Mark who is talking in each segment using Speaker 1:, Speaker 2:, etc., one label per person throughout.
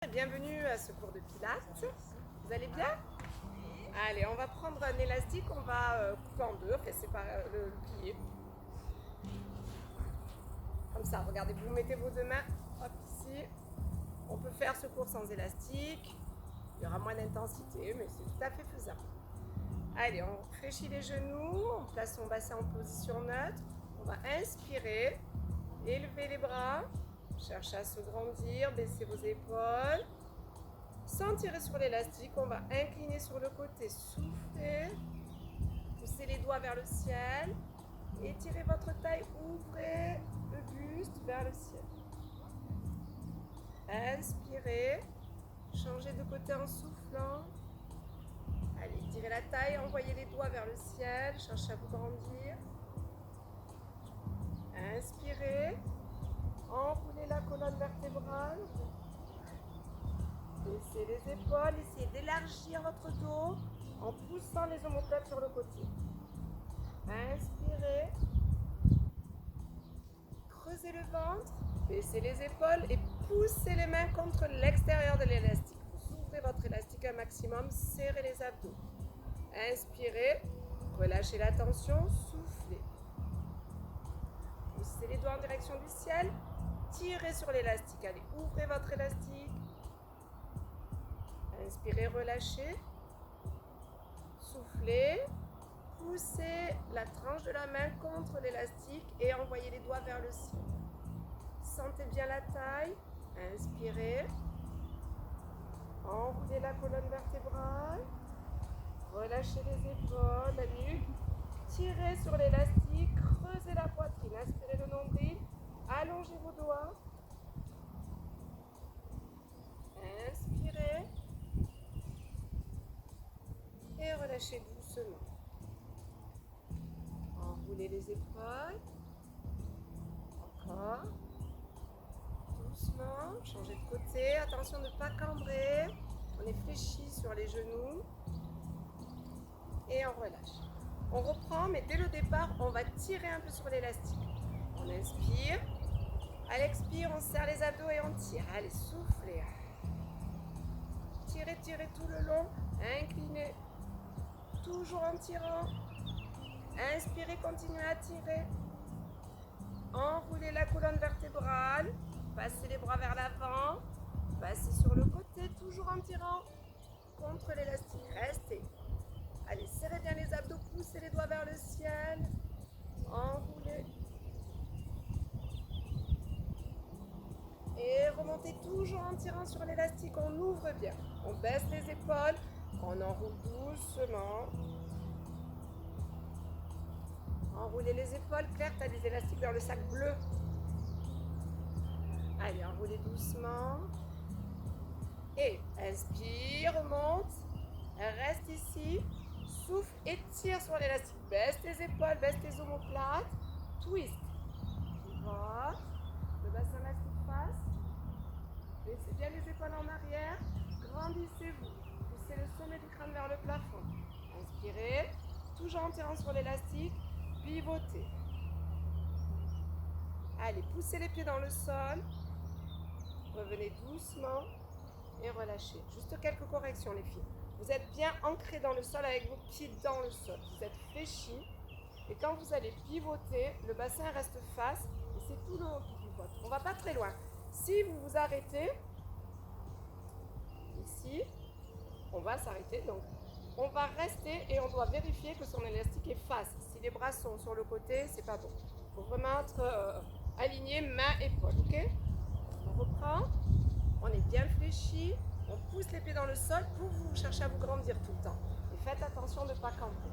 Speaker 1: Bienvenue à ce cours de pilates. Vous allez bien? Allez, on va prendre un élastique, on va couper en deux, enfin séparer le plier. Comme ça, regardez, vous mettez vos deux mains hop, ici. On peut faire ce cours sans élastique. Il y aura moins d'intensité, mais c'est tout à fait faisable. Allez, on fléchit les genoux, on place son bassin en position neutre. On va inspirer, élever les bras. Cherchez à se grandir, baissez vos épaules. Sans tirer sur l'élastique, on va incliner sur le côté, souffler, poussez les doigts vers le ciel, étirez votre taille, ouvrez le buste vers le ciel. Inspirez, changez de côté en soufflant. Allez, étirez la taille, envoyez les doigts vers le ciel, cherchez à vous grandir. Inspirez, enroulez la colonne vertébrale. Baissez les épaules, essayez d'élargir votre dos en poussant les omoplates sur le côté. Inspirez. Creusez le ventre, baissez les épaules et poussez les mains contre l'extérieur de l'élastique. Vous ouvrez votre élastique un maximum, serrez les abdos. Inspirez, relâchez la tension, soufflez. Poussez les doigts en direction du ciel, tirez sur l'élastique. Allez, ouvrez votre élastique. Inspirez, relâchez. Soufflez. Poussez la tranche de la main contre l'élastique et envoyez les doigts vers le ciel. Sentez bien la taille. Inspirez. Enroulez la colonne vertébrale. Relâchez les épaules, la nuque. Tirez sur l'élastique. Creusez la poitrine. Inspirez le nombril. Allongez vos doigts. Inspirez. Et relâchez doucement. Enroulez les épaules. Encore. Doucement. Changez de côté. Attention de ne pas cambrer. On est fléchi sur les genoux. Et on relâche. On reprend, mais dès le départ, on va tirer un peu sur l'élastique. On inspire. À l'expire, on serre les abdos et on tire. Allez, soufflez. Tirez, tirez tout le long. Inclinez. Toujours en tirant. Inspirez, continuez à tirer. Enroulez la colonne vertébrale. Passez les bras vers l'avant. Passez sur le côté, toujours en tirant contre l'élastique. Restez. Allez, serrez bien les abdos, poussez les doigts vers le ciel. Enroulez. Et remontez toujours en tirant sur l'élastique. On ouvre bien. On baisse les épaules. On enroule doucement. Enroulez les épaules. Claire, tu as des élastiques vers le sac bleu. Allez, enroulez doucement. Et inspire, remonte. Reste ici. Souffle et tire sur l'élastique. Baisse tes épaules, baisse tes omoplates. Twist. Voilà. Le bassin reste face. Baissez bien les épaules en arrière. Grandissez-vous. Poussez le sommet du crâne vers le plafond. Inspirez. Toujours en tirant sur l'élastique. Pivotez. Allez, poussez les pieds dans le sol. Revenez doucement et relâchez. Juste quelques corrections, les filles. Vous êtes bien ancrés dans le sol avec vos pieds dans le sol. Vous êtes fléchis. Et quand vous allez pivoter, le bassin reste face et c'est tout le haut qui pivote. On ne va pas très loin. Si vous vous arrêtez, ici, on va s'arrêter. Donc, on va rester et on doit vérifier que son élastique est face. Si les bras sont sur le côté, c'est pas bon. Il faut vraiment être aligné main-épaule, ok? On reprend. On est bien fléchi. On pousse les pieds dans le sol pour vous chercher à vous grandir tout le temps. Et faites attention de ne pas camper.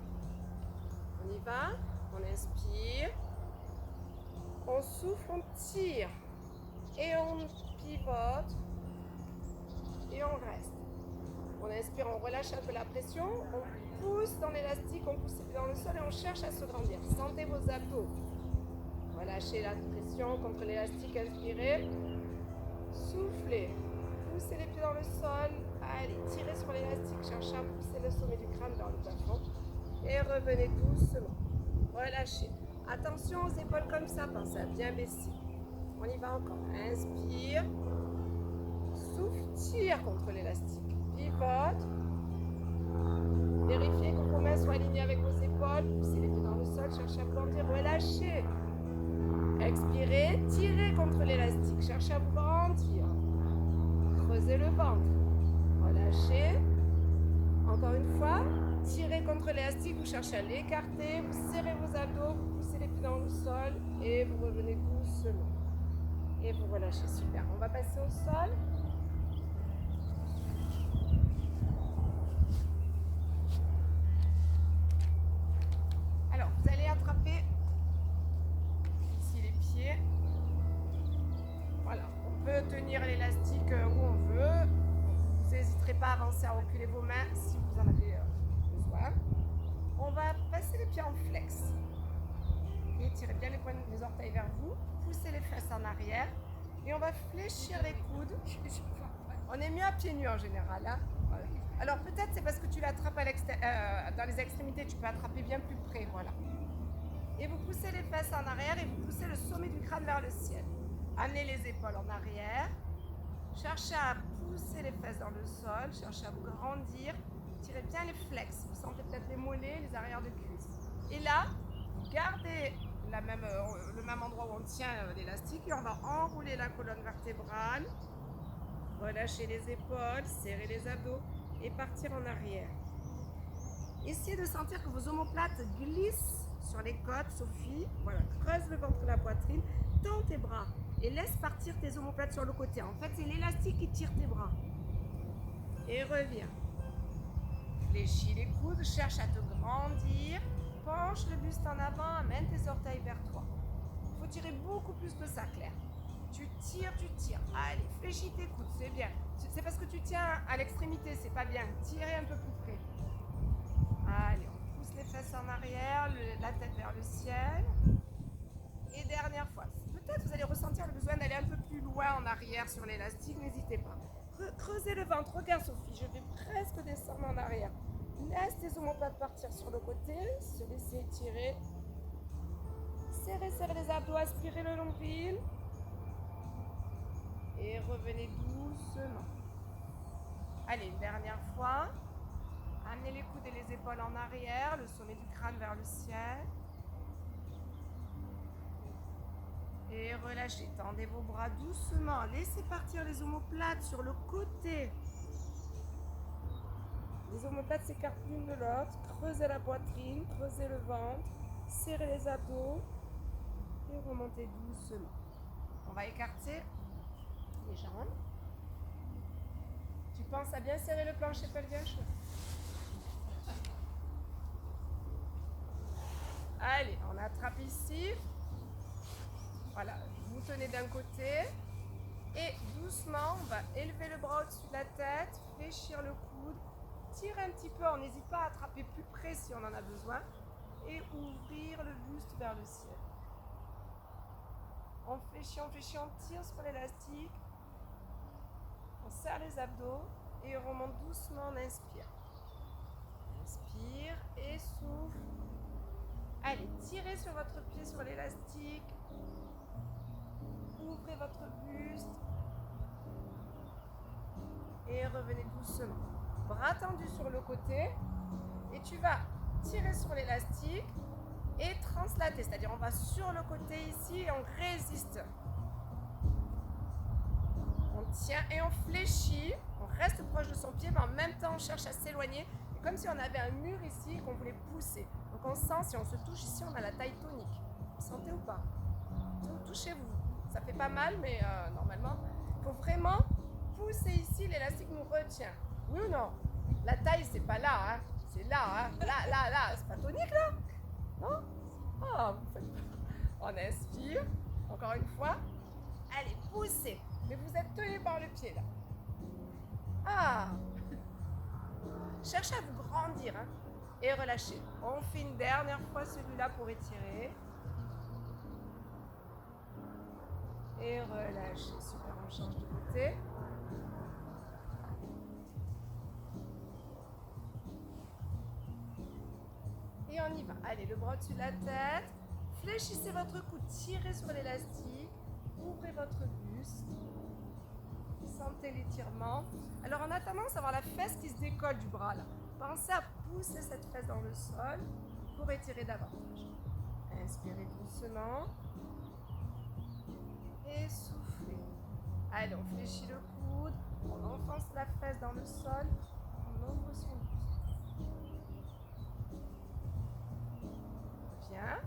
Speaker 1: On y va. On inspire. On souffle, on tire. Et on pivote. Et on reste. On inspire, on relâche un peu la pression. On pousse dans l'élastique, on pousse les pieds dans le sol et on cherche à se grandir. Sentez vos abdos. Relâchez la pression contre l'élastique. Inspirez. Soufflez. Poussez les pieds dans le sol. Allez, tirez sur l'élastique. Cherchez à pousser le sommet du crâne vers le plafond. Et revenez doucement. Relâchez. Attention aux épaules comme ça. Pensez à bien baisser. On y va encore. Inspire. souffle, tire contre l'élastique. Pivote. Vérifiez que vos mains soient alignées avec vos épaules. Poussez les pieds dans le sol, cherchez à grandir, relâchez. Expirez, tirez contre l'élastique, cherchez à vous grandir. Creusez le ventre. Relâchez. Encore une fois, tirez contre l'élastique, vous cherchez à l'écarter, vous serrez vos abdos, vous poussez les pieds dans le sol et vous revenez doucement. Et vous relâchez, super. On va passer au sol. Alors, vous allez attraper ici les pieds. Voilà, on peut tenir l'élastique où on veut. Vous n'hésiterez pas à avancer, à reculer vos mains si vous en avez besoin. On va passer les pieds en flex. Étirez bien les points des orteils vers vous. Poussez les fesses en arrière. Et on va fléchir les coudes. On est mieux à pieds nus en général. Hein, voilà. Alors peut-être c'est parce que tu l'attrapes dans les extrémités, tu peux attraper bien plus près. Voilà. Et vous poussez les fesses en arrière et vous poussez le sommet du crâne vers le ciel. Amenez les épaules en arrière. Cherchez à pousser les fesses dans le sol. Cherchez à vous grandir. Tirez bien les flex. Vous sentez peut-être les mollets, les arrières de cuisses. Et là, gardez le même endroit où on tient l'élastique et on va enrouler la colonne vertébrale. Relâchez les épaules, serrez les abdos et partir en arrière. Essayez de sentir que vos omoplates glissent sur les côtes, Sophie. Voilà, creuse le ventre de la poitrine, tends tes bras et laisse partir tes omoplates sur le côté. En fait, c'est l'élastique qui tire tes bras. Et reviens. Fléchis les coudes, cherche à te grandir. Penche le buste en avant, amène tes orteils vers toi. Il faut tirer beaucoup plus que ça, Claire. Tu tires, tu tires. Allez, fléchis tes coudes, c'est bien. C'est parce que tu tiens à l'extrémité, c'est pas bien. Tirez un peu plus près. Allez, on pousse les fesses en arrière, la tête vers le ciel. Et dernière fois. Peut-être vous allez ressentir le besoin d'aller un peu plus loin en arrière sur l'élastique, n'hésitez pas. Creusez le ventre. Regarde Sophie, je vais presque descendre en arrière. Laisse tes omoplates partir sur le côté, se laisser étirer. Serrez les abdos, aspirez le nombril. Et revenez doucement. Allez, une dernière fois. Amenez les coudes et les épaules en arrière, le sommet du crâne vers le ciel. Et relâchez, tendez vos bras doucement. Laissez partir les omoplates sur le côté. Les omoplates s'écartent l'une de l'autre. Creusez la poitrine, creusez le ventre, serrez les abdos et remontez doucement. On va écarter les jambes. Tu penses à bien serrer le plancher pelvien? Allez, on attrape ici. Voilà, vous tenez d'un côté. Et doucement, on va élever le bras au-dessus de la tête, fléchir le coude. Tire un petit peu, on n'hésite pas à attraper plus près si on en a besoin et ouvrir le buste vers le ciel. On fléchit, on tire sur l'élastique, on serre les abdos et on remonte doucement, on inspire. Inspire et souffle. Allez, tirez sur votre pied sur l'élastique, ouvrez votre buste et revenez doucement. Bras tendus sur le côté et tu vas tirer sur l'élastique et translater, c'est-à-dire on va sur le côté ici et on résiste. On tient et on fléchit, on reste proche de son pied mais en même temps on cherche à s'éloigner. C'est comme si on avait un mur ici et qu'on voulait pousser. Donc on sent, si on se touche ici, on a la taille tonique. Vous sentez ou pas? Touchez-vous. Ça fait pas mal mais normalement, il faut vraiment pousser ici, l'élastique nous retient. Oui ou non? La taille, c'est pas là, hein. C'est là, hein. Là. C'est pas tonique, là? Non? Oh, vous faites... On inspire. Encore une fois. Allez, poussez. Mais vous êtes tenu par le pied, là. Ah! Cherchez à vous grandir, hein. Et relâchez. On fait une dernière fois celui-là pour étirer. Et relâchez. Super, on change de côté. Et on y va. Allez, le bras au-dessus de la tête. Fléchissez votre cou, tirez sur l'élastique. Ouvrez votre buste. Sentez l'étirement. Alors on a tendance à avoir la fesse qui se décolle du bras là. Pensez à pousser cette fesse dans le sol pour étirer davantage. Inspirez doucement. Et soufflez. Allez, on fléchit le coude, on enfonce la fesse dans le sol, on ouvre son buste. Bien.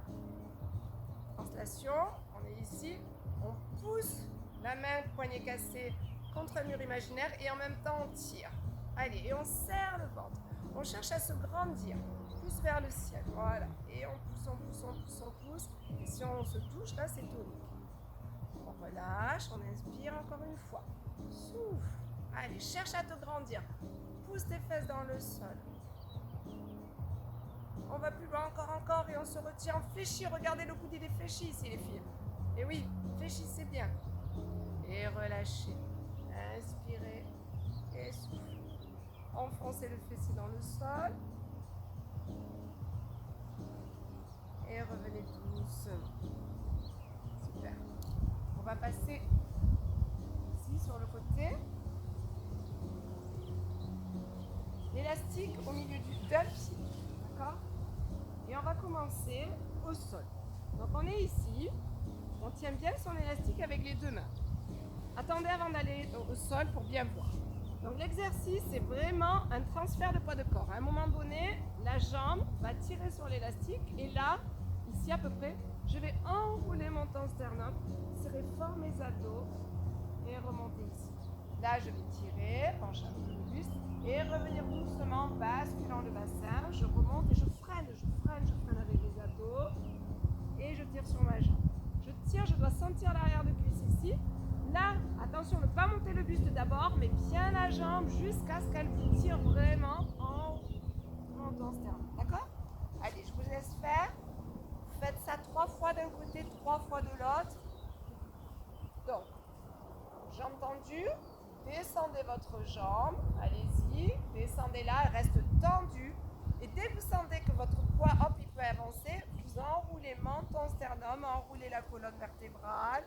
Speaker 1: Translation, on est ici, on pousse la main, poignet cassé contre un mur imaginaire et en même temps on tire. Allez, et on serre le ventre. On cherche à se grandir, plus vers le ciel. Voilà. Et on pousse, on pousse, on pousse, on pousse. Et si on se touche, là c'est tonique. On relâche, on inspire encore une fois. Souffle. Allez, cherche à te grandir. Pousse tes fesses dans le sol. On va plus loin, encore, et on se retient, on fléchit. Regardez, le coude, il est fléchi ici, les filles. Et oui, fléchissez bien. Et relâchez. Inspirez et soufflez. Enfoncez le fessier dans le sol. Et revenez doucement. Super. On va passer ici sur le côté. L'élastique au milieu du deux pieds. D'accord ? Et on va commencer au sol. Donc on est ici. On tient bien son élastique avec les deux mains. Attendez avant d'aller au sol pour bien voir. Donc l'exercice, c'est vraiment un transfert de poids de corps. À un moment donné, la jambe va tirer sur l'élastique et là, ici à peu près, je vais enrouler mon sternum, serrer fort mes abdos et remonter ici. Là, je vais tirer, pencher un peu le buste et revenir doucement, basculant le bassin. Je remonte et je freine avec les abdos et je tire sur ma jambe. Je tire, je dois sentir l'arrière de cuisse ici. Là, attention, ne pas monter le buste d'abord, mais bien la jambe jusqu'à ce qu'elle vous tire vraiment en montant sternum. D'accord ? Allez, je vous laisse faire. Faites ça 3 fois d'un côté, 3 fois de l'autre. Donc, jambe tendue, descendez votre jambe, allez-y, descendez-la, elle reste tendue. Et dès que vous sentez que votre poids, hop, il peut avancer, vous enroulez menton, sternum, enroulez la colonne vertébrale.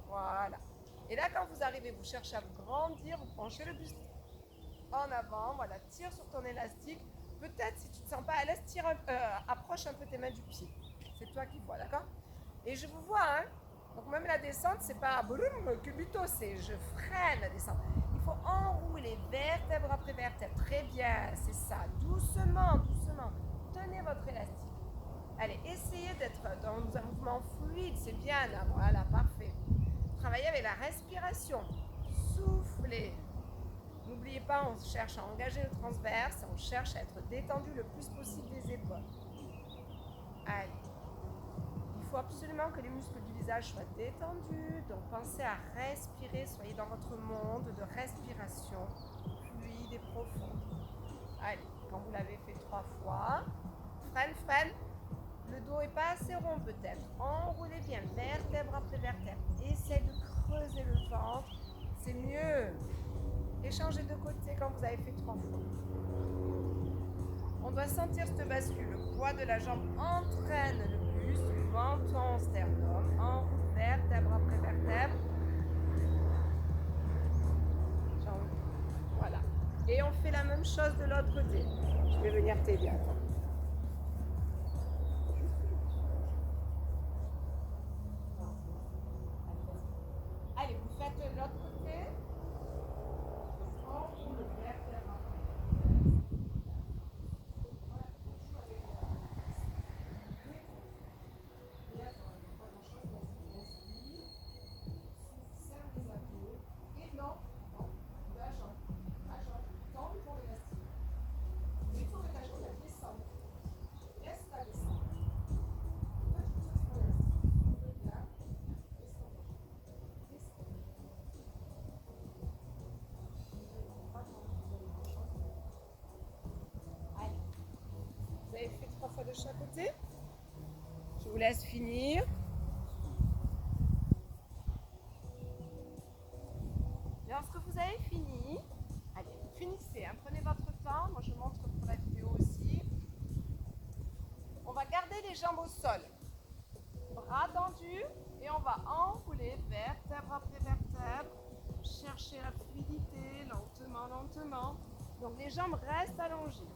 Speaker 1: Voilà. Et là, quand vous arrivez, vous cherchez à vous grandir, vous penchez le buste en avant, voilà, tire sur ton élastique. Peut-être, si tu ne te sens pas à l'aise, approche un peu tes mains du pied. C'est toi qui vois, d'accord ? Et je vous vois, hein. Donc même la descente, c'est pas boum, cubito, c'est je freine la descente. Il faut enrouler vertèbre après vertèbre. Très bien, c'est ça. Doucement, doucement. Tenez votre élastique. Allez, essayez d'être dans un mouvement fluide, c'est bien là. Voilà, parfait. Travaillez avec la respiration. Soufflez. N'oubliez pas, on cherche à engager le transverse, on cherche à être détendu le plus possible des épaules. Allez. Il faut absolument que les muscles du visage soient détendus, donc pensez à respirer, soyez dans votre monde de respiration fluide et profonde. Allez, quand vous l'avez fait 3 fois, freine, le dos n'est pas assez rond peut-être, enroulez bien, vertèbre après vertèbre, essayez de creuser le ventre, c'est mieux. Et changez de côté quand vous avez fait 3 fois. On doit sentir cette bascule, le poids de la jambe entraîne le buste, menton, sternum, enroule vertèbre après vertèbre. Voilà. Et on fait la même chose de l'autre côté. Je vais venir t'aider. Attends. Allez, vous faites de l'autre côté. Enroule vertèbre après vertèbre. Vous avez fait 3 fois de chaque côté. Je vous laisse finir. Lorsque vous avez fini, allez, finissez, hein, prenez votre temps. Moi, je montre pour la vidéo aussi. On va garder les jambes au sol. Bras tendus et on va enrouler vertèbre après vertèbre. chercher la fluidité, lentement, lentement. Donc les jambes restent allongées.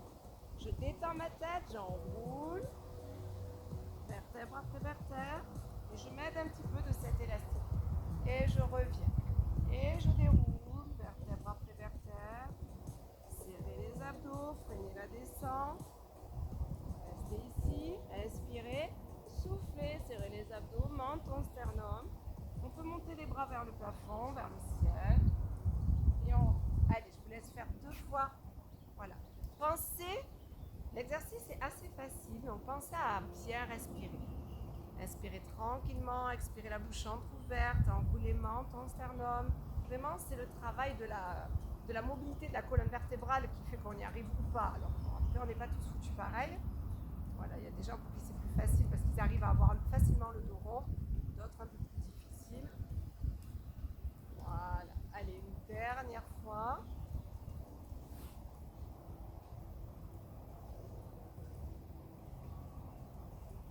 Speaker 1: Je détends ma tête, j'enroule, vertèbre après vertèbre, et je m'aide un petit peu de cet élastique. Et je reviens. Et je déroule, vertèbre après vertèbre. Serrez les abdos, freinez la descente. Restez ici, inspirez, soufflez, serrez les abdos, menton, sternum. On peut monter les bras vers le plafond, vers le ciel. Et allez, je vous laisse faire 2 fois. Voilà. Pensez, l'exercice est assez facile, donc pensez à bien respirer. Inspirez tranquillement, expirez la bouche entrouverte, enroulez menton, sternum. Vraiment, c'est le travail de la mobilité de la colonne vertébrale qui fait qu'on y arrive ou pas. Alors, après, on n'est pas tous foutus pareil. Voilà, il y a des gens pour qui c'est plus facile parce qu'ils arrivent à avoir facilement le dos rond, d'autres un peu plus difficiles. Voilà, allez, une dernière fois.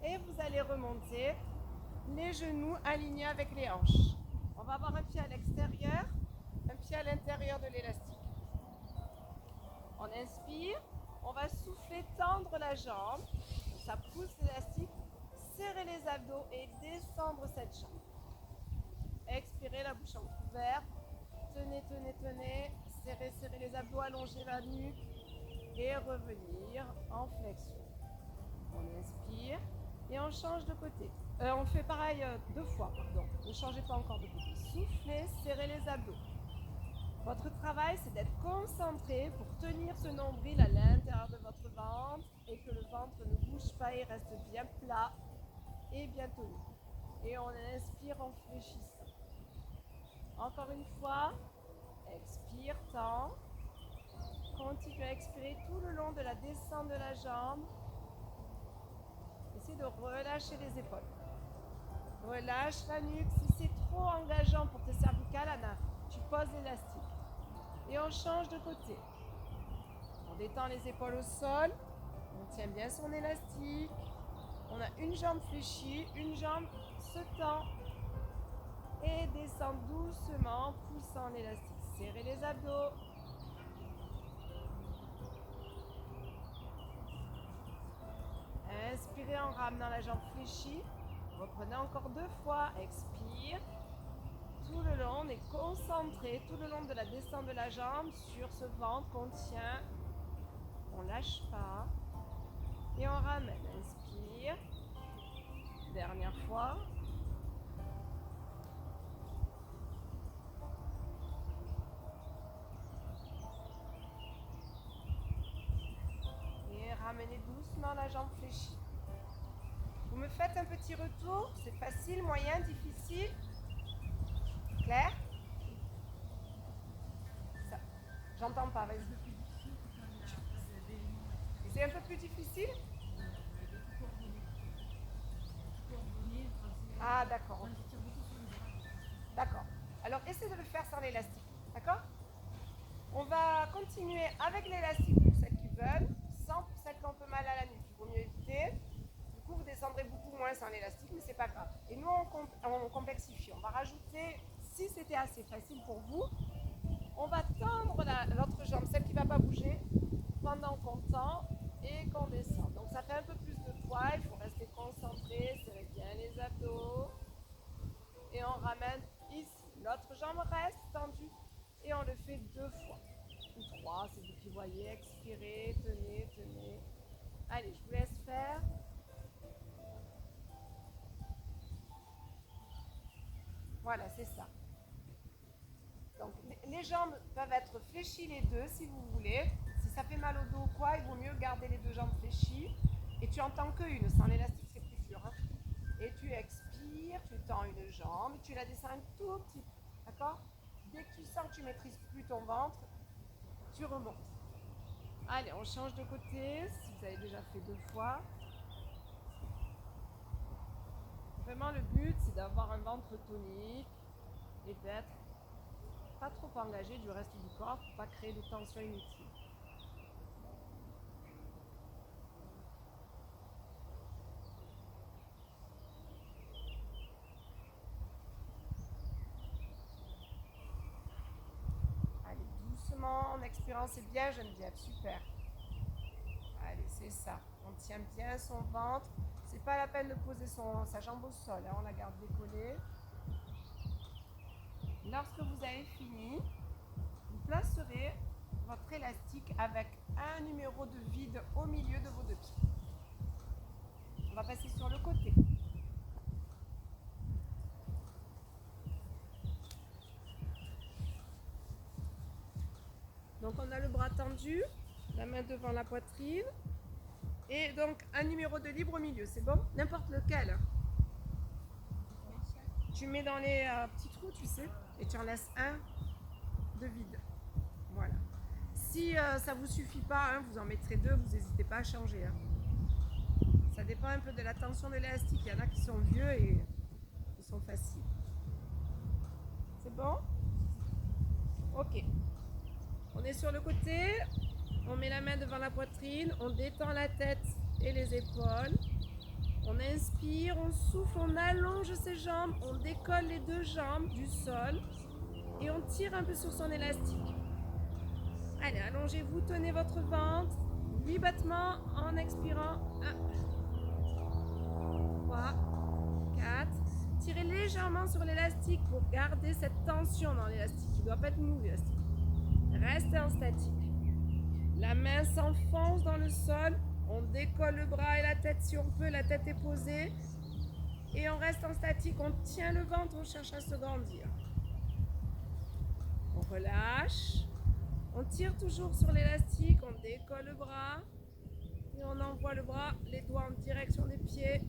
Speaker 1: Et vous allez remonter les genoux alignés avec les hanches. On va avoir un pied à l'extérieur, un pied à l'intérieur de l'élastique. On inspire, on va souffler, tendre la jambe, ça pousse l'élastique, serrer les abdos et descendre cette jambe. Expirez, la bouche entrouverte, tenez, tenez, tenez, serrez, serrez les abdos, allongez la nuque et revenir en flexion. On inspire et on change de côté. On fait pareil 2 fois, pardon. Ne changez pas encore de côté. Soufflez, serrez les abdos. Votre travail, c'est d'être concentré pour tenir ce nombril à l'intérieur de votre ventre et que le ventre ne bouge pas et reste bien plat et bien tenu. Et on inspire en fléchissant. Encore une fois, expire, tend. Continue à expirer tout le long de la descente de la jambe. Essayez de relâcher les épaules. Relâche la nuque. Si c'est trop engageant pour tes cervicales, Anna, tu poses l'élastique. Et on change de côté. On détend les épaules au sol. On tient bien son élastique. On a une jambe fléchie, une jambe se tend. Et descend doucement, poussant l'élastique. Serrez les abdos. Inspirez en ramenant la jambe fléchie. Reprenez encore 2 fois. Expire. Tout le long, on est concentré tout le long de la descente de la jambe sur ce ventre qu'on tient. On ne lâche pas. Et on ramène. Inspire. Dernière fois. Et ramenez doucement la jambe fléchie. Vous me faites un petit retour. C'est facile, moyen, difficile. Claire? J'entends pas, vas-y. C'est un peu plus difficile? Ah, d'accord. D'accord. Alors, essayez de le faire sans l'élastique. D'accord? On va continuer avec l'élastique pour celles qui veulent, sans pour celles qui ont un peu mal à la nuque. Il vaut mieux éviter. Du coup, vous descendrez beaucoup moins sans l'élastique, mais c'est pas grave. Et nous, on complexifie. On va rajouter, si c'était assez facile pour vous, on va tendre l'autre jambe, celle qui ne va pas bouger, pendant qu'on tend et qu'on descend. Donc ça fait un peu plus de poids, il faut rester concentré, serrer bien les abdos. Et on ramène ici. L'autre jambe reste tendue et on le fait 2 fois. Ou 3, c'est vous qui voyez. Expirez, tenez, tenez. Allez, je vous laisse faire. Voilà, c'est ça. Donc les jambes peuvent être fléchies les deux si vous voulez. Si ça fait mal au dos ou quoi, il vaut mieux garder les 2 jambes fléchies. Et tu entends qu'une, sans l'élastique c'est plus dur. Hein. Et tu expires, tu tends une jambe, tu la descends un tout petit peu. D'accord? Dès que tu sens que tu maîtrises plus ton ventre, tu remontes. Allez, on change de côté, si vous avez déjà fait 2 fois. Vraiment le but c'est d'avoir un ventre tonique et d'être pas trop engagé du reste du corps pour pas créer de tension inutile. lentement, en expirant, c'est bien Geneviève, super. Allez, c'est ça. On tient bien son ventre. C'est pas la peine de poser sa jambe au sol, hein, on la garde décollée. Lorsque vous avez fini, vous placerez votre élastique avec un numéro de vide au milieu de vos deux pieds. On va passer sur le côté. Donc on a le bras tendu, la main devant la poitrine et donc un numéro de libre au milieu, c'est bon? N'importe lequel. Tu mets dans les petits trous, tu sais, et tu en laisses un de vide. Voilà. Si ça ne vous suffit pas, hein, vous en mettrez deux, vous n'hésitez pas à changer. Hein. Ça dépend un peu de la tension de l'élastique. Il y en a qui sont vieux et qui sont faciles. C'est bon? Ok. On est sur le côté, on met la main devant la poitrine, on détend la tête et les épaules. On inspire, on souffle, on allonge ses jambes, on décolle les deux jambes du sol et on tire un peu sur son élastique. Allez, allongez-vous, tenez votre ventre. 8 battements en expirant. 1, 3, 4. Tirez légèrement sur l'élastique pour garder cette tension dans l'élastique. Il ne doit pas être mou l'élastique. Restez en statique. La main s'enfonce dans le sol. On décolle le bras et la tête si on peut. La tête est posée. Et on reste en statique. On tient le ventre. On cherche à se grandir. On relâche. On tire toujours sur l'élastique. On décolle le bras. Et on envoie le bras, les doigts en direction des pieds.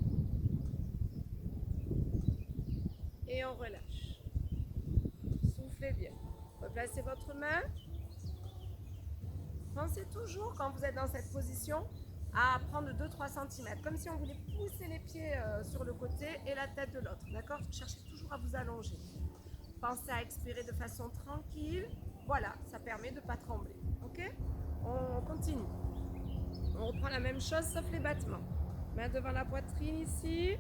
Speaker 1: Et on relâche. Soufflez bien. Replacez votre main. Pensez toujours, quand vous êtes dans cette position, à prendre 2-3 cm, comme si on voulait pousser les pieds sur le côté et la tête de l'autre. D'accord? Cherchez toujours à vous allonger. Pensez à expirer de façon tranquille. Voilà, ça permet de ne pas trembler. Ok? On continue. On reprend la même chose sauf les battements. Main devant la poitrine ici.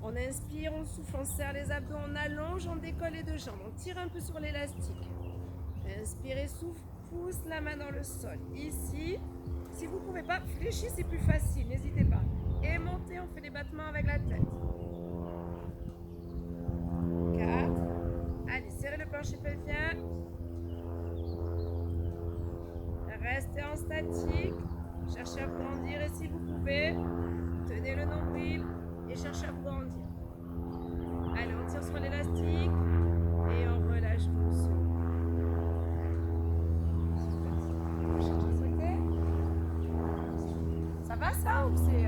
Speaker 1: On inspire, on souffle, on serre les abdos, on allonge, on décolle les deux jambes. On tire un peu sur l'élastique. Inspirez, souffle, pousse la main dans le sol. Ici, si vous ne pouvez pas, fléchir, c'est plus facile, n'hésitez pas. Et montez, on fait les battements avec la tête. 4. Allez, serrez le plancher pelvien. Restez en statique. Cherchez à vous grandir et si vous pouvez, tenez le nombril et cherchez à vous grandir. Allez, on tire sur l'élastique et on relâche doucement. Ça va ça ou c'est...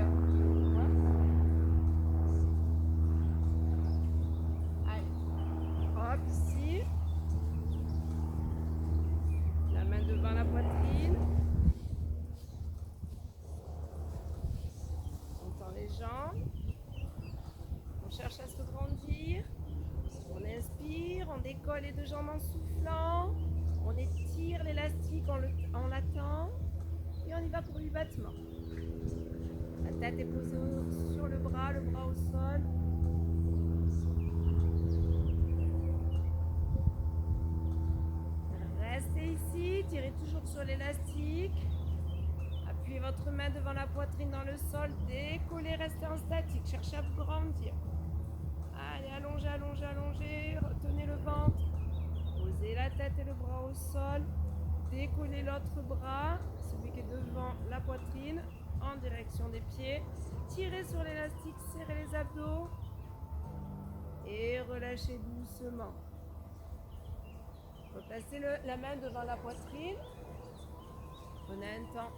Speaker 1: Allez, hop, ici. La main devant la poitrine. On tend les jambes. On cherche à se grandir. On inspire, on décolle les deux jambes en soufflant. On étire l'élastique en l'attend. Et on y va pour 8 battements. La tête est posée sur le bras au sol. Restez ici, tirez toujours sur l'élastique. Appuyez votre main devant la poitrine dans le sol. Décollez, restez en statique. Cherchez à vous grandir. Allez, allongez, allongez, allongez. Retenez le ventre. Posez la tête et le bras au sol. Décollez l'autre bras, celui qui est devant la poitrine, en direction des pieds. Tirez sur l'élastique, serrez les abdos. Et relâchez doucement. Replacez la main devant la poitrine. Prenez un temps.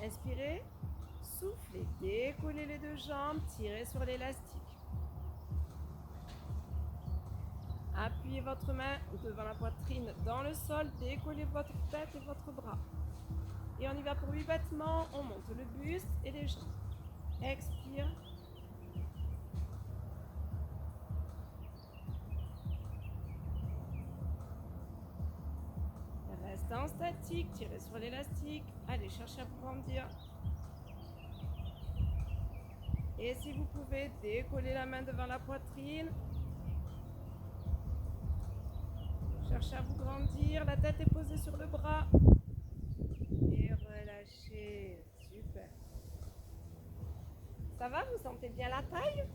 Speaker 1: Inspirez. Soufflez. Décollez les deux jambes. Tirez sur l'élastique. Appuyez votre main devant la poitrine dans le sol. Décollez votre tête et votre bras. Et on y va pour 8 battements. On monte le buste et les jambes. Expire. Restez en statique. Tirez sur l'élastique. Allez, cherchez à vous grandir. Et si vous pouvez, décoller la main devant la poitrine. Cherchez à vous grandir, la tête est posée sur le bras. Et relâchez. Super. Ça va, vous sentez bien la taille?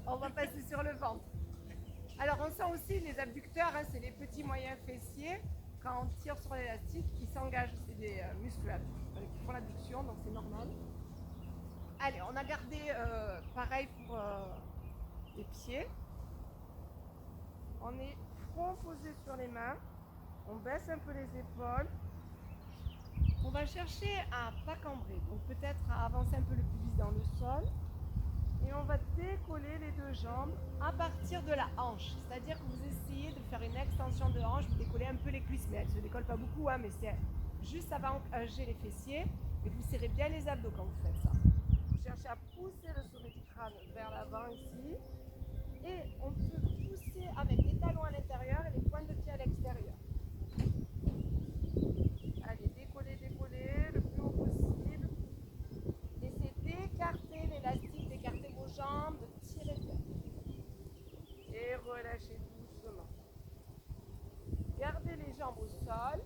Speaker 1: On va passer sur le ventre. Alors on sent aussi les abducteurs, hein, c'est les petits moyens fessiers. Quand on tire sur l'élastique, ils s'engagent, c'est des muscles qui font l'abduction, donc c'est normal. Allez, on a gardé pareil pour les pieds. On est front posé sur les mains. On baisse un peu les épaules. On va chercher à pas cambrer, donc peut-être à avancer un peu le pubis dans le sol. Et on va décoller les deux jambes à partir de la hanche. C'est-à-dire que vous essayez de faire une extension de hanche, vous décollez un peu les cuisses, mais elles ne se décollent pas beaucoup, hein, mais c'est juste avant d'engager les fessiers. Et vous serrez bien les abdos quand vous faites ça. Vous cherchez à pousser le sommet du crâne vers l'avant ici. Et on peut pousser avec les talons à l'intérieur et les pointes de pied à l'extérieur. Allez, décollez, décollez le plus haut possible. Essayez d'écarter l'élastique, d'écarter vos jambes, de tirer bien. Et relâchez doucement. Gardez les jambes au sol.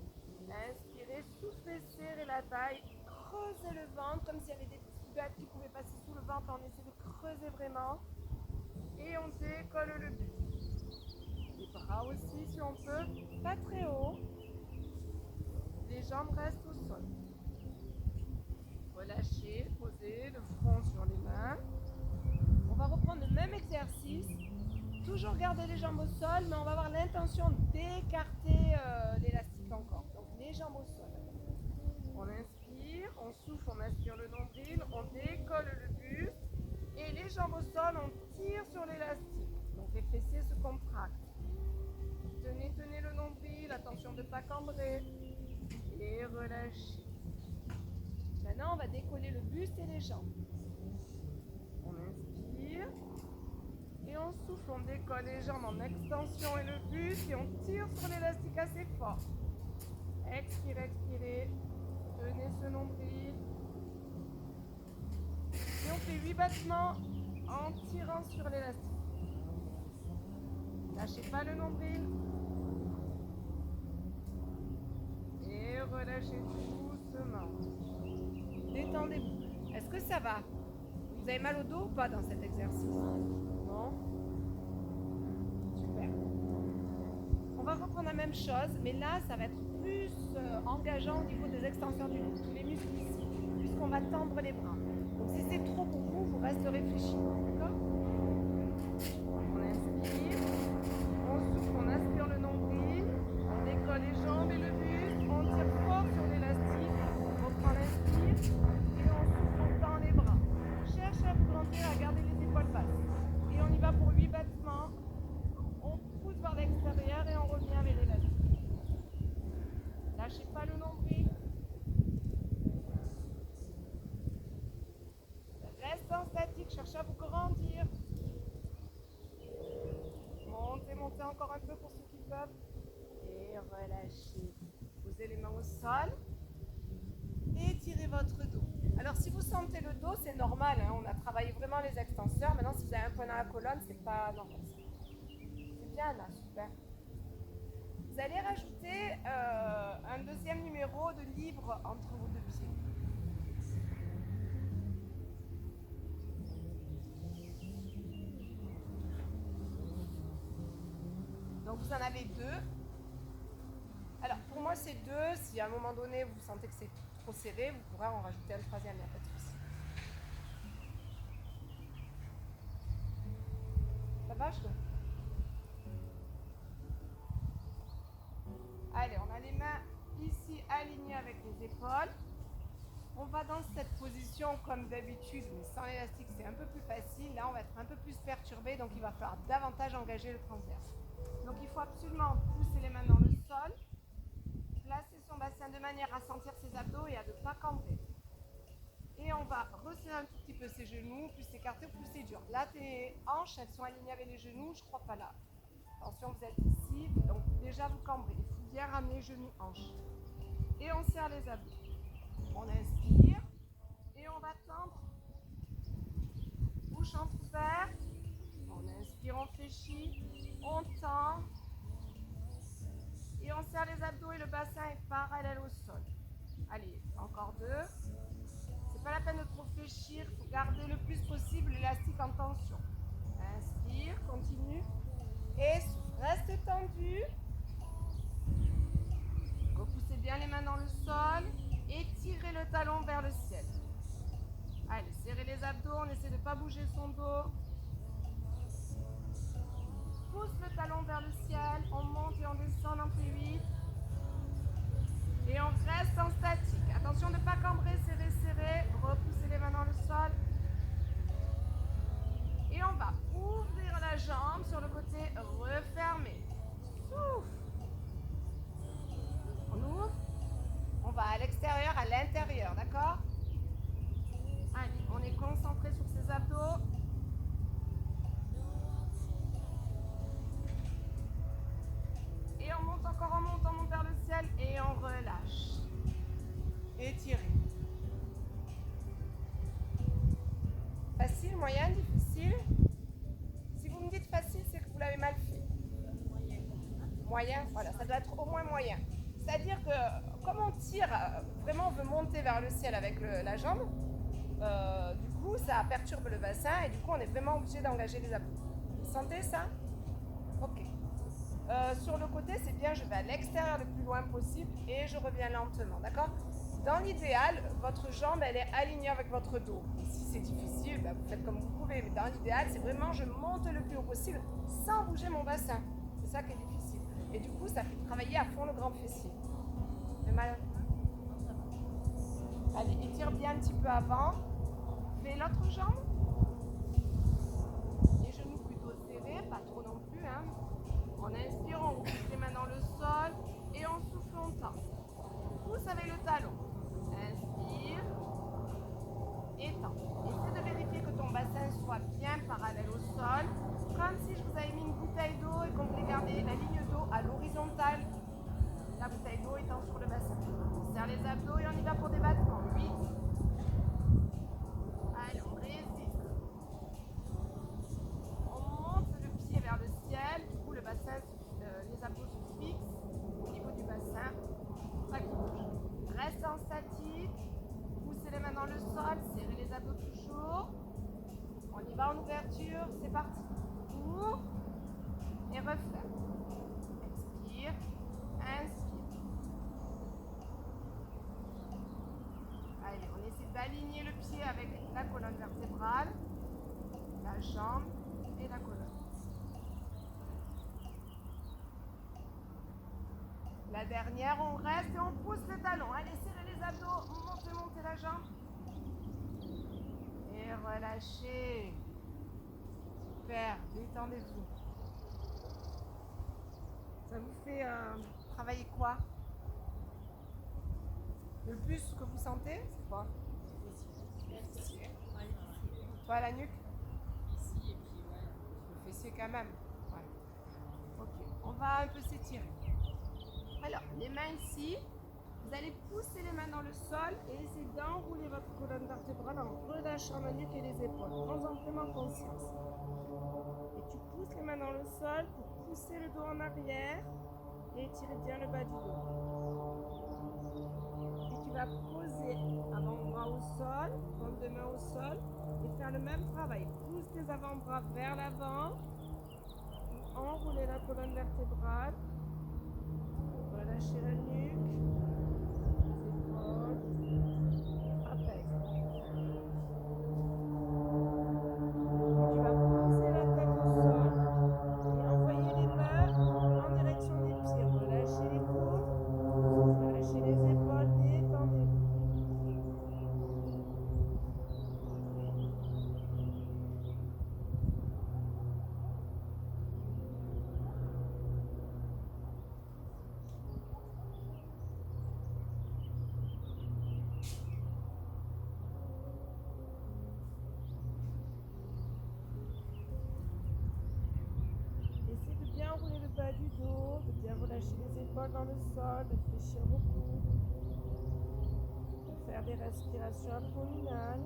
Speaker 1: Inspirez, soufflez, serrez la taille. Creusez le ventre comme s'il y avait des petites bêtes qui pouvaient passer sous le ventre. On essaie de creuser vraiment. Et on décolle le buste. Les bras aussi si on peut, pas très haut. Les jambes restent au sol. Relâchez, posez le front sur les mains. On va reprendre le même exercice. Toujours garder les jambes au sol, mais on va avoir l'intention d'écarter l'élastique encore. Donc les jambes au sol. On inspire, on souffle, on aspire le nombril, on décolle le buste. Et les jambes au sol, on tire sur l'élastique. Donc les fessiers se contractent. Tenez, tenez le nombril, attention de ne pas cambrer. Et relâchez. Maintenant, on va décoller le buste et les jambes. On inspire. Et on souffle, on décolle les jambes en extension et le buste. Et on tire sur l'élastique assez fort. Expirez, expirez. Tenez ce nombril. Et on fait 8 battements en tirant sur l'élastique. Lâchez pas le nombril. Et relâchez doucement. Détendez-vous. Est-ce que ça va? Vous avez mal au dos ou pas dans cet exercice? Non? Super. On va reprendre la même chose, mais là, ça va être plus engageant au niveau des extenseurs du dos, tous les muscles ici, puisqu'on va tendre les bras. Donc si c'est trop pour vous, vous resterez fléchi. D'accord? On inspire, on souffle, on aspire le nombril, on décolle les jambes et le buste, on tire fort sur l'élastique, on reprend l'inspire et on souffle, on tend les bras. Cherchez à vous grandir, à garder les épaules basses. Et on y va pour 8 battements. On pousse vers l'extérieur et on revient avec l'élastique. Lâchez pas le nombril. Reste en statique, cherchez à vous grandir. Montez, montez encore un peu pour ceux qui peuvent. Et relâchez. Posez les mains au sol. Et tirez votre dos. Alors si vous sentez le dos, c'est normal, hein, on a travaillé vraiment les extenseurs. Maintenant, si vous avez un point dans la colonne, c'est pas normal. C'est bien là, super. Vous allez rajouter un deuxième numéro de livre entre vos deux pieds. Donc vous en avez deux. Alors pour moi c'est deux. Si à un moment donné vous sentez que c'est trop serré, vous pourrez en rajouter un troisième, il n'y a pas de souci. Ça va, je... Allez, on a les mains ici alignées avec les épaules. On va dans cette position comme d'habitude, mais sans l'élastique, c'est un peu plus facile. Là, on va être un peu plus perturbé, donc il va falloir davantage engager le transverse. Donc il faut absolument pousser les mains dans le sol, placer son bassin de manière à sentir ses abdos et à ne pas cambrer. Et on va resserrer un tout petit peu ses genoux, plus s'écarter, plus c'est dur. Là, tes hanches, elles sont alignées avec les genoux, je crois pas là. Attention, vous êtes ici, donc déjà vous cambrez. Il faut bien ramener genoux, hanches. Et on serre les abdos. On inspire et on va tendre. Bouche entrouverte. On inspire, on fléchit, on tend. Et on serre les abdos et le bassin est parallèle au sol. Allez, encore 2. C'est pas la peine de trop fléchir, il faut garder le plus possible l'élastique en tension. Inspire, continue. Et souffle, reste tendu. Repoussez bien les mains dans le sol. Étirez le talon vers le ciel. Allez, serrez les abdos, on essaie de ne pas bouger son dos. Pousse le talon vers le ciel, on monte et on descend, on en fait 8. Et on reste en statique. Attention de ne pas cambrer, serrer, serrer. Repoussez les mains dans le sol. Et on va ouvrir la jambe sur le côté, refermer. Souffle. On ouvre. On va à l'extérieur, à l'intérieur, d'accord? Allez, on est concentré sur ses abdos. Et on monte encore, on monte vers le ciel et on relâche. Étirez. Facile, moyen, difficile? Si vous me dites facile, c'est que vous l'avez mal fait. Moyen, voilà, ça doit être au moins moyen. C'est-à-dire que comme on tire, vraiment on veut monter vers le ciel avec la jambe, du coup ça perturbe le bassin et du coup on est vraiment obligé d'engager les abdos. Vous sentez ça? Ok. Sur le côté, c'est bien, je vais à l'extérieur le plus loin possible et je reviens lentement, d'accord? Dans l'idéal, votre jambe, elle est alignée avec votre dos. Et si c'est difficile, bah, vous faites comme vous pouvez. Mais dans l'idéal, c'est vraiment, je monte le plus haut possible sans bouger mon bassin. C'est ça qui est difficile. Et du coup, ça fait travailler à fond le grand fessier. Vous avez mal? Allez, étire bien un petit peu avant. Fais l'autre jambe. Les genoux plutôt serrés, pas trop non plus, hein. On inspire, on pousse les mains dans le sol et on souffle longtemps. Pousse avec le talon. Inspire. Étends. Essaie de vérifier que ton bassin soit bien parallèle au sol. Comme si je vous avais mis une bouteille d'eau et qu'on voulait garder la ligne d'eau à l'horizontale. La bouteille d'eau étant sur le bassin. On serre les abdos et on y va pour des battements. 8. Allez, on résiste. On monte le pied vers le ciel. Du coup, le bassin, les abdos se fixent au niveau du bassin. Ça qui bouge. Reste en statique. Poussez les mains dans le sol. Serrez les abdos toujours. On y va en ouverture. C'est parti. Ouvre et referme. Expire. Inspire. Allez, on essaie d'aligner le pied avec la colonne vertébrale, la jambe et la colonne. La dernière, on reste et on pousse le talon. Allez, serrez les abdos, montez la jambe. Et relâchez. Super, détendez-vous. Ça vous fait travailler quoi? Le plus que vous sentez, c'est quoi? Toi, la nuque?
Speaker 2: Ici et puis ouais.
Speaker 1: Le fessier quand même. Ouais. Ok, on va un peu s'étirer. Alors, les mains ici, vous allez pousser les mains dans le sol et essayer d'enrouler votre colonne vertébrale en relâchant la nuque et les épaules. Prends-en vraiment conscience. Et tu pousses les mains dans le sol pour pousser le dos en arrière et étirer bien le bas du dos. Et tu vas poser avant-bras au sol, paume de main au sol et faire le même travail. Pousse tes avant-bras vers l'avant, enrouler la colonne vertébrale, relâcher la nuque, les épaules, apaise. Tu vas poser la tête au sol et envoyer les mains en direction des pieds. Relâchez les coudes, relâchez les épaules, détendez-vous. Essayez de bien rouler le bas du dos, de bien relâcher les épaules dans le sol, de fléchir vos coudes, de faire des respirations abdominales.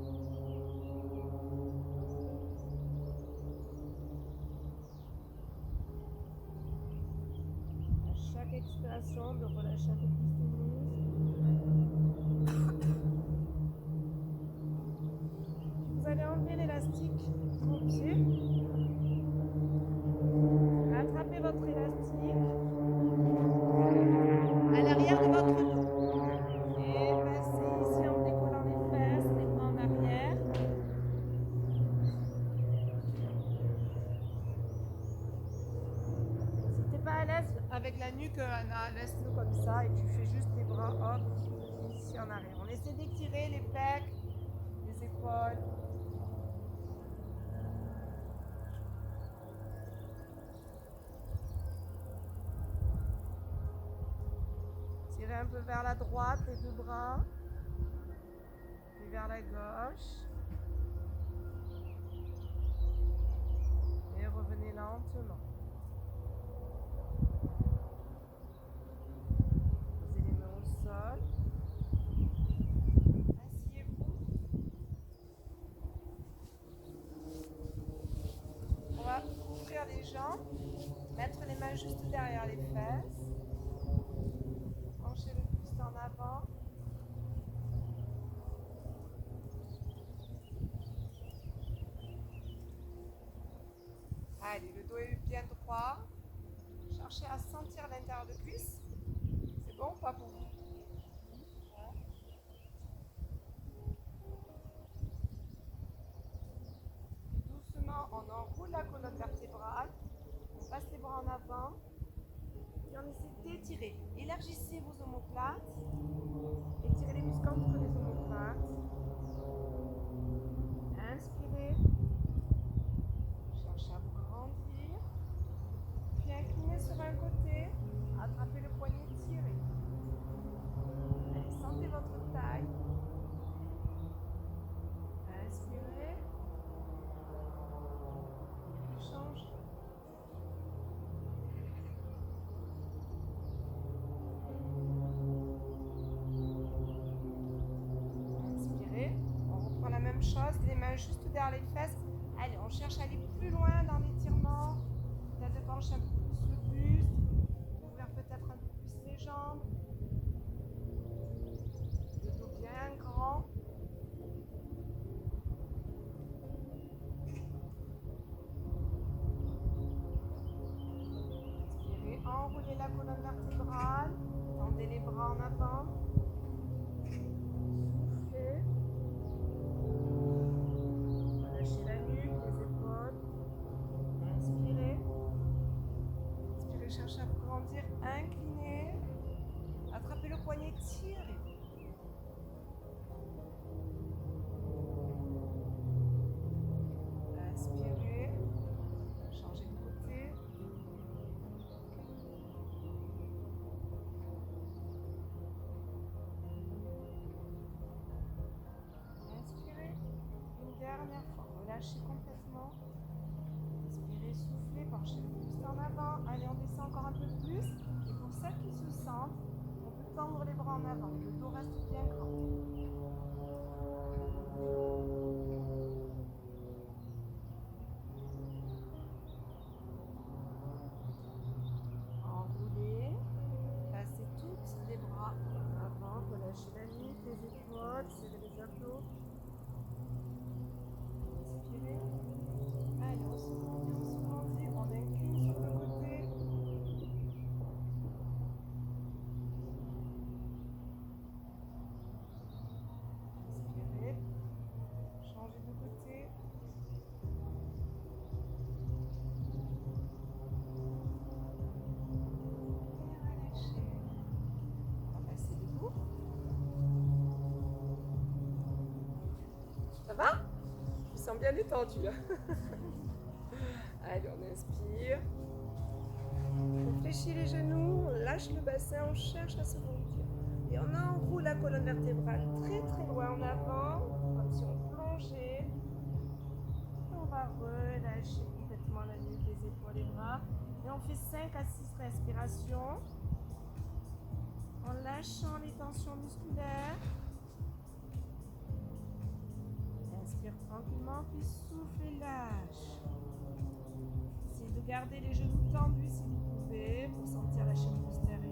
Speaker 1: chaque expiration, de relâcher un peu plus tes muscles. Vous allez enlever l'élastique au pied. Attrapez votre élastique à l'arrière de votre dos. Et passez ici en décollant les fesses, les bras en arrière. Si tu n'es pas à l'aise avec la nuque, Anna, laisse-le comme ça et tu fais juste les bras hop, ici en arrière. On essaie d'étirer les pecs, les épaules. Tirez un peu vers la droite, les deux bras, puis vers la gauche. Et revenez lentement. Posez les mains au sol. Asseyez-vous. On va ouvrir les jambes, mettre les mains juste derrière les fesses. Penchez le buste en avant. Allez, le dos est bien droit. Cherchez à sentir l'intérieur de cuisse. C'est bon ou pas pour vous? Doucement, on enroule la colonne vertébrale. On passe les bras en avant. Et on essaie d'étirer. Élargissez vos omoplates. Étirez les muscles entre les omoplates. Inspirez. Cherchez à vous grandir. Puis inclinez sur un côté. Attrapez le poignet, tirez. Allez, sentez votre taille. Inspirez. Puis changez. Inspirez. On reprend la même chose, les mains juste derrière les fesses. Allez, on cherche à aller plus loin dans l'étirement. Peut-être de pencher un peu plus le buste. Ouvrir peut-être un peu plus les jambes. Le dos bien grand. Inspirez, enroulez la colonne vertébrale. Tendez les bras en avant. Soufflez. Relâchez la nuque, les épaules. Inspirez. Inspirez, cherchez à vous grandir. Inclinez. Attrapez le poignet, tirez. Inspirez. Changez de côté. Inspirez. Une dernière fois. Relâchez complètement. Inspirez, soufflez, penchez le buste en avant. Allez, on descend encore un peu plus. Et pour celles qui se sentent, on peut tendre les bras en avant. Le dos reste bien grand. Enroulez. Passez tous les bras en avant. Relâchez la nuque, les épaules, serrez les abdos. Inspirez. Allez, on se grandit, on incline sur le côté. Inspirez. Changez de côté. Et relâchez. On va passer debout. Ça va? Je me sens bien détendue là. Allez, on inspire. On fléchit les genoux, on lâche le bassin, on cherche à se grandir. Et on enroule la colonne vertébrale très très loin en avant, comme si on plongeait. On va relâcher complètement la nuque, les épaules, les bras. Et on fait 5 à 6 respirations. En lâchant les tensions musculaires. Inspire tranquillement, puis souffle et lâche. Essayez de garder les genoux tendus si vous pouvez pour sentir la chaîne postérieure.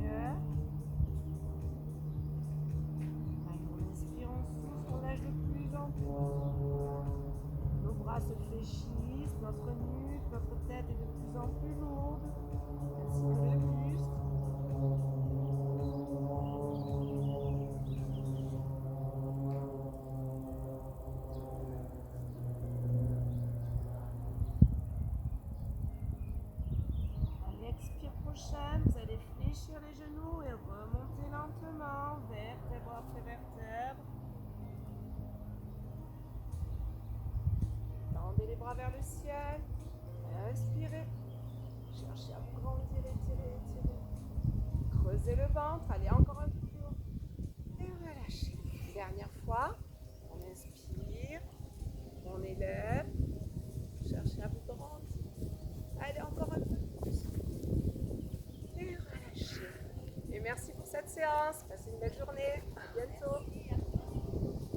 Speaker 1: Nos bras se fléchissent, notre nuque, notre tête est de plus en plus lourde, ainsi que le buste. À l'expire prochaine, vous allez fléchir les genoux et remonter lentement, vertèbre après vertèbre. Tendez les bras vers le ciel. Inspirez. Cherchez à vous grandir, étirer, étirer. Creusez le ventre. Allez encore un peu plus haut. Et relâchez. Dernière fois. On inspire. On élève. Cherchez à vous grandir. Allez encore un peu plus. Et relâchez. Et merci pour cette séance. Passez une belle journée. À bientôt.